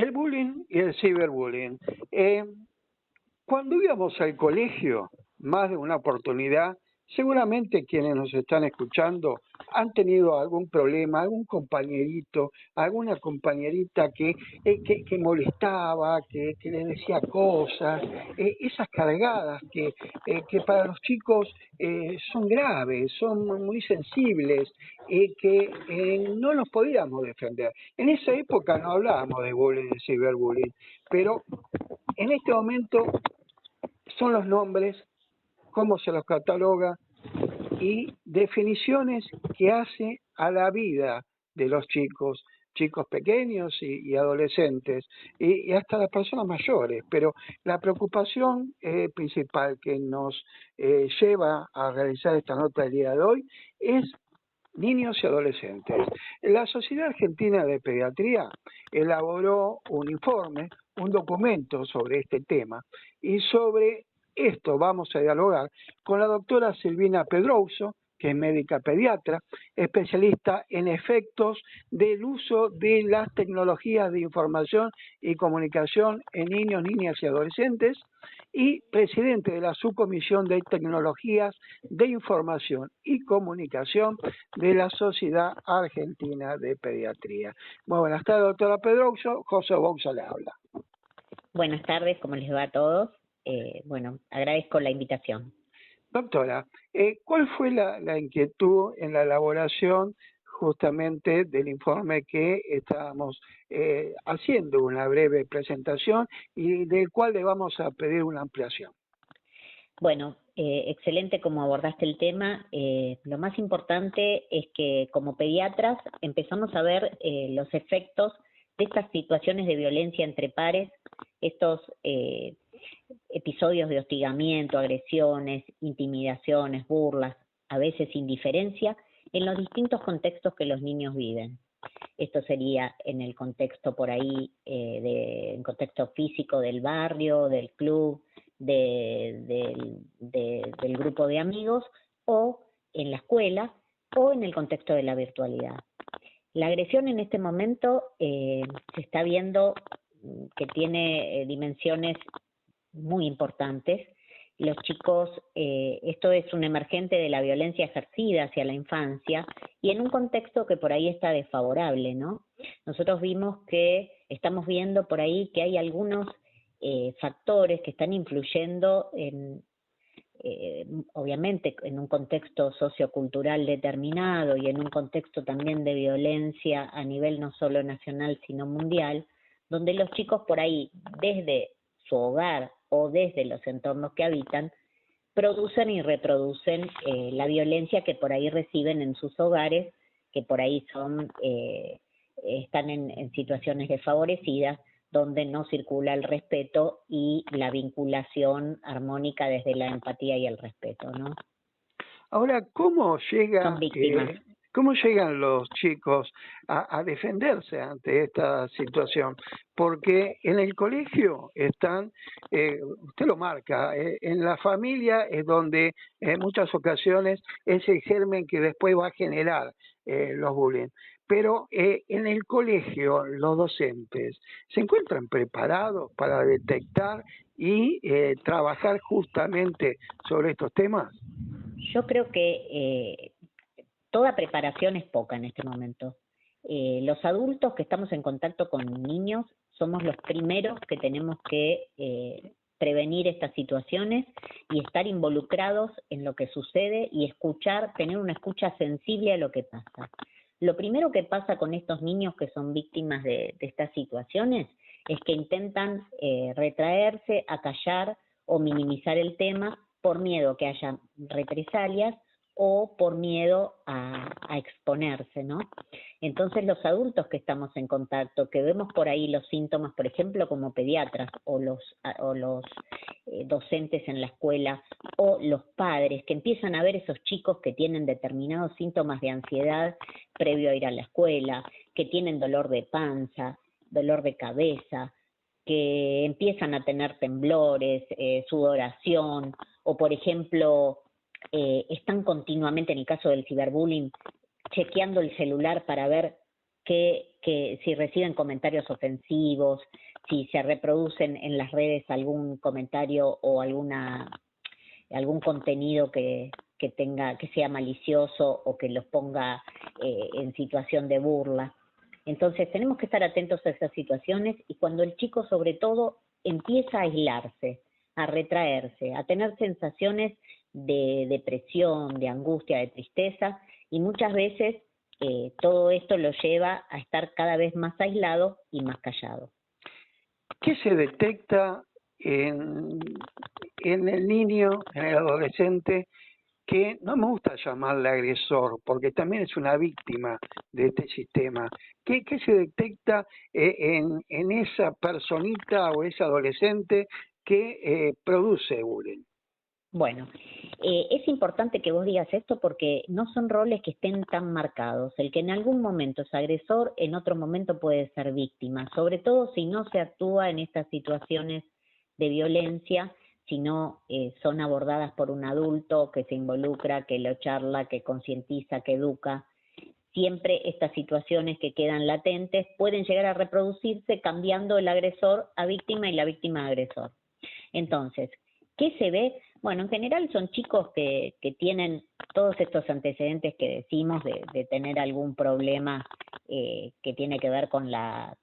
El bullying y el ciberbullying. Eh, Cuando íbamos al colegio, más de una oportunidad, seguramente quienes nos están escuchando han tenido algún problema, algún compañerito, alguna compañerita que molestaba, que le decía cosas, esas cargadas que para los chicos son graves, son muy sensibles, que no nos podíamos defender. En esa época no hablábamos de bullying, de ciberbullying, pero en este momento son los nombres, cómo se los cataloga y definiciones que hace a la vida de los chicos, chicos pequeños y adolescentes, y hasta las personas mayores. Pero la preocupación principal que nos lleva a realizar esta nota el día de hoy es niños y adolescentes. La Sociedad Argentina de Pediatría elaboró un informe, un documento sobre este tema, y sobre esto vamos a dialogar con la doctora Silvina Pedrouso, que es médica pediatra, especialista en efectos del uso de las tecnologías de información y comunicación en niños, niñas y adolescentes, y presidente de la Subcomisión de Tecnologías de Información y Comunicación de la Sociedad Argentina de Pediatría. Muy buenas tardes, doctora Pedrouso. José Bouza le habla. Buenas tardes, ¿cómo les va a todos? Agradezco la invitación. Doctora, ¿cuál fue la inquietud en la elaboración justamente del informe que estábamos haciendo una breve presentación y del cual le vamos a pedir una ampliación? Bueno, excelente como abordaste el tema. Lo más importante es que como pediatras empezamos a ver los efectos de estas situaciones de violencia entre pares, estos episodios de hostigamiento, agresiones, intimidaciones, burlas, a veces indiferencia, en los distintos contextos que los niños viven. Esto sería en el contexto por ahí, en contexto físico del barrio, del club, del grupo de amigos, o en la escuela, o en el contexto de la virtualidad. La agresión en este momento se está viendo que tiene dimensiones muy importantes. Los chicos, esto es un emergente de la violencia ejercida hacia la infancia y en un contexto que por ahí está desfavorable, ¿no? Nosotros estamos viendo por ahí que hay algunos factores que están influyendo obviamente en un contexto sociocultural determinado y en un contexto también de violencia a nivel no solo nacional sino mundial, donde los chicos por ahí desde su hogar o desde los entornos que habitan producen y reproducen la violencia que por ahí reciben en sus hogares, que por ahí están en situaciones desfavorecidas, donde no circula el respeto y la vinculación armónica desde la empatía y el respeto, ¿no? Ahora, Son víctimas. ¿cómo llegan los chicos a defenderse ante esta situación? Porque en el colegio están, usted lo marca, en la familia es donde en muchas ocasiones es el germen que después va a generar los bullying. Pero en el colegio los docentes se encuentran preparados para detectar y trabajar justamente sobre estos temas. Yo creo que toda preparación es poca en este momento. Los adultos que estamos en contacto con niños somos los primeros que tenemos que prevenir estas situaciones y estar involucrados en lo que sucede y escuchar, tener una escucha sensible a lo que pasa. Lo primero que pasa con estos niños que son víctimas de estas situaciones es que intentan retraerse, acallar o minimizar el tema por miedo que haya represalias o por miedo a exponerse, ¿no? Entonces los adultos que estamos en contacto, que vemos por ahí los síntomas, por ejemplo, como pediatras o los docentes en la escuela o los padres, que empiezan a ver esos chicos que tienen determinados síntomas de ansiedad previo a ir a la escuela, que tienen dolor de panza, dolor de cabeza, que empiezan a tener temblores, sudoración, o por ejemplo están continuamente, en el caso del ciberbullying, chequeando el celular para ver que si reciben comentarios ofensivos, si se reproducen en las redes algún comentario o algún contenido que sea malicioso o que los ponga en situación de burla. Entonces tenemos que estar atentos a esas situaciones, y cuando el chico sobre todo empieza a aislarse, a retraerse, a tener sensaciones de depresión, de angustia, de tristeza, y muchas veces todo esto lo lleva a estar cada vez más aislado y más callado. ¿Qué se detecta en el niño, en el adolescente, que no me gusta llamarle agresor, porque también es una víctima de este sistema? ¿Qué se detecta en esa personita o ese adolescente que produce bullying? Bueno, es importante que vos digas esto porque no son roles que estén tan marcados. El que en algún momento es agresor, en otro momento puede ser víctima, sobre todo si no se actúa en estas situaciones de violencia, si no son abordadas por un adulto que se involucra, que lo charla, que concientiza, que educa. Siempre estas situaciones que quedan latentes pueden llegar a reproducirse cambiando el agresor a víctima y la víctima a agresor. Entonces, ¿qué se ve? Bueno, en general son chicos que tienen todos estos antecedentes que decimos de tener algún problema que tiene que ver con la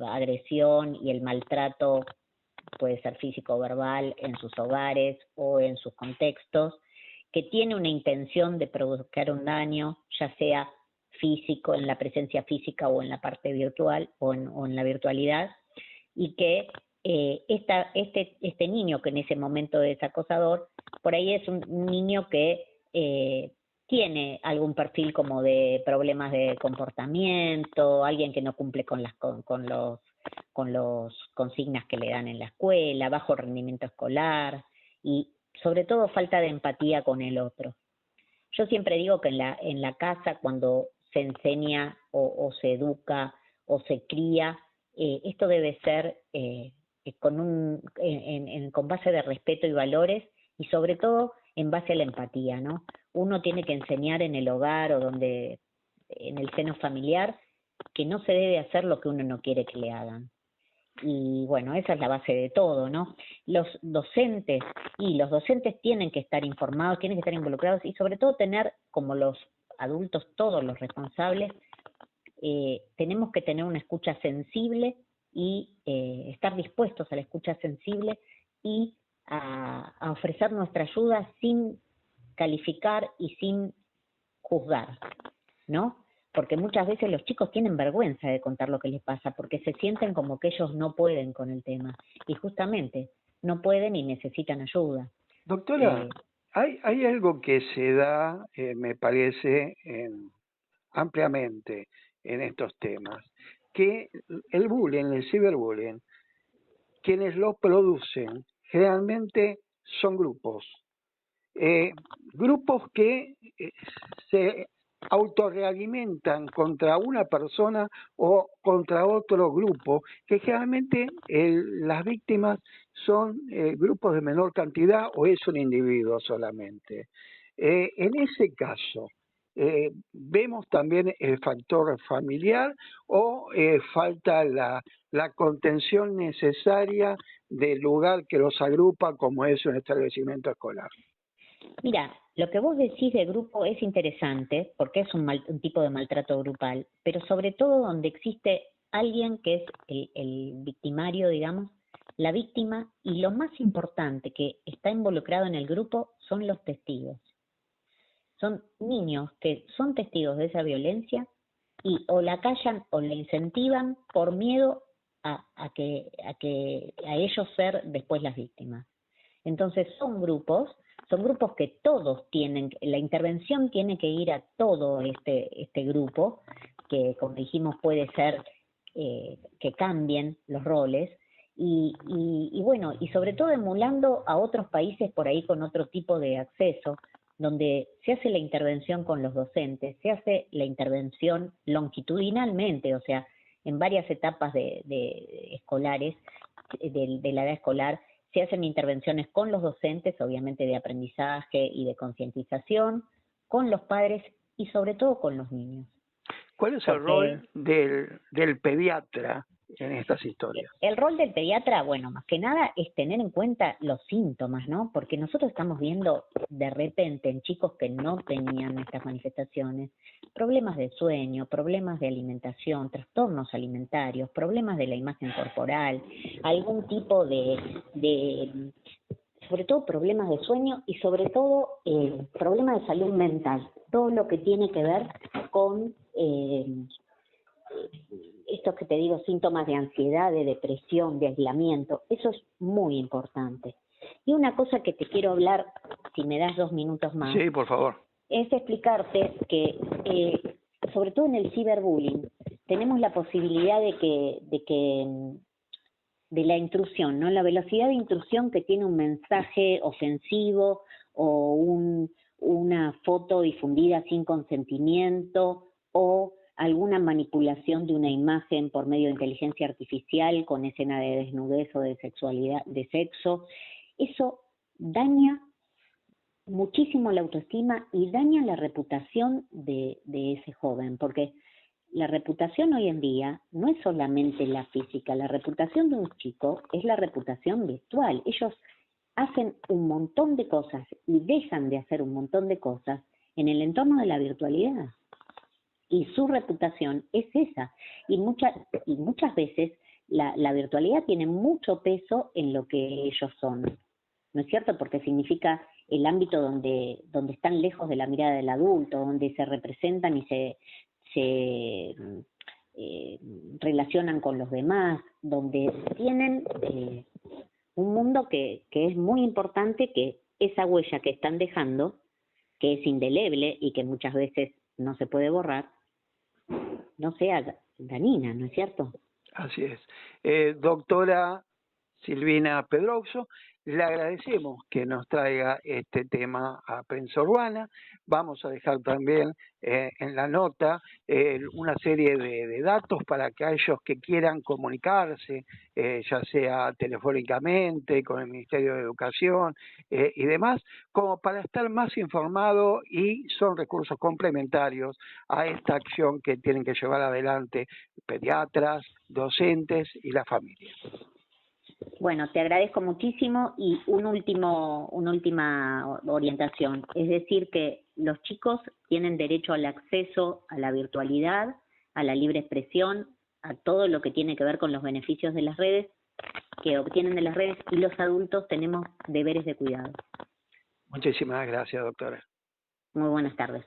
agresión y el maltrato, puede ser físico o verbal, en sus hogares o en sus contextos, que tiene una intención de provocar un daño, ya sea físico, en la presencia física o en la parte virtual o en la virtualidad, y que este niño que en ese momento es acosador, por ahí es un niño que tiene algún perfil como de problemas de comportamiento, alguien que no cumple con los consignas que le dan en la escuela, bajo rendimiento escolar y sobre todo falta de empatía con el otro. Yo siempre digo que en la casa, cuando se enseña o se educa o se cría, esto debe ser con base de respeto y valores, y sobre todo en base a la empatía, ¿no? Uno tiene que enseñar en el hogar o en el seno familiar, que no se debe hacer lo que uno no quiere que le hagan. Y bueno, esa es la base de todo, ¿no? Los docentes tienen que estar informados, tienen que estar involucrados, y sobre todo tener, como los adultos, todos los responsables, tenemos que tener una escucha sensible y estar dispuestos a la escucha sensible y a ofrecer nuestra ayuda sin calificar y sin juzgar, ¿no? Porque muchas veces los chicos tienen vergüenza de contar lo que les pasa, porque se sienten como que ellos no pueden con el tema, y justamente no pueden y necesitan ayuda. Doctora, hay algo que se da, me parece, ampliamente en estos temas, que el bullying, el ciberbullying, quienes lo producen generalmente son grupos, grupos que se autorrealimentan contra una persona o contra otro grupo, que generalmente las víctimas son grupos de menor cantidad o es un individuo solamente. En ese caso, vemos también el factor familiar o falta la contención necesaria del lugar que los agrupa, como es un establecimiento escolar. Mira, lo que vos decís de grupo es interesante porque es un tipo de maltrato grupal, pero sobre todo donde existe alguien que es el victimario, digamos, la víctima, y lo más importante que está involucrado en el grupo son los testigos. Son niños que son testigos de esa violencia y o la callan o la incentivan por miedo a ellos ser después las víctimas. Entonces son grupos que todos tienen, la intervención tiene que ir a todo este grupo, que como dijimos puede ser que cambien los roles, y bueno, y sobre todo emulando a otros países por ahí con otro tipo de acceso, donde se hace la intervención con los docentes, se hace la intervención longitudinalmente, o sea, en varias etapas escolares, de la edad escolar, se hacen intervenciones con los docentes, obviamente de aprendizaje y de concientización, con los padres y sobre todo con los niños. ¿Cuál es el rol del pediatra en estas historias? El rol del pediatra, bueno, más que nada es tener en cuenta los síntomas, ¿no? Porque nosotros estamos viendo de repente en chicos que no tenían estas manifestaciones, problemas de sueño, problemas de alimentación, trastornos alimentarios, problemas de la imagen corporal, algún tipo de sobre todo problemas de sueño y sobre todo problemas de salud mental, todo lo que tiene que ver con estos que te digo, síntomas de ansiedad, de depresión, de aislamiento, eso es muy importante. Y una cosa que te quiero hablar, si me das 2 minutos más. Sí, por favor. Es explicarte que, sobre todo en el ciberbullying, tenemos la posibilidad de la intrusión, ¿no? La velocidad de intrusión que tiene un mensaje ofensivo o una foto difundida sin consentimiento o alguna manipulación de una imagen por medio de inteligencia artificial con escena de desnudez o de sexualidad, de sexo, eso daña muchísimo la autoestima y daña la reputación de ese joven, porque la reputación hoy en día no es solamente la física, la reputación de un chico es la reputación virtual. Ellos hacen un montón de cosas y dejan de hacer un montón de cosas en el entorno de la virtualidad. Y su reputación es esa. Y muchas veces la virtualidad tiene mucho peso en lo que ellos son. ¿No es cierto? Porque significa el ámbito donde están lejos de la mirada del adulto, donde se representan y se relacionan con los demás, donde tienen un mundo que es muy importante, que esa huella que están dejando, que es indeleble y que muchas veces no se puede borrar, no sea dañina, ¿no es cierto? Así es. Doctora Silvina Pedroso, le agradecemos que nos traiga este tema a Prensa Urbana. Vamos a dejar también en la nota una serie de datos para que aquellos que quieran comunicarse, ya sea telefónicamente, con el Ministerio de Educación y demás, como para estar más informado, y son recursos complementarios a esta acción que tienen que llevar adelante pediatras, docentes y la familia. Bueno, te agradezco muchísimo y una última orientación, es decir que los chicos tienen derecho al acceso a la virtualidad, a la libre expresión, a todo lo que tiene que ver con los beneficios de las redes, que obtienen de las redes, y los adultos tenemos deberes de cuidado. Muchísimas gracias, doctora. Muy buenas tardes.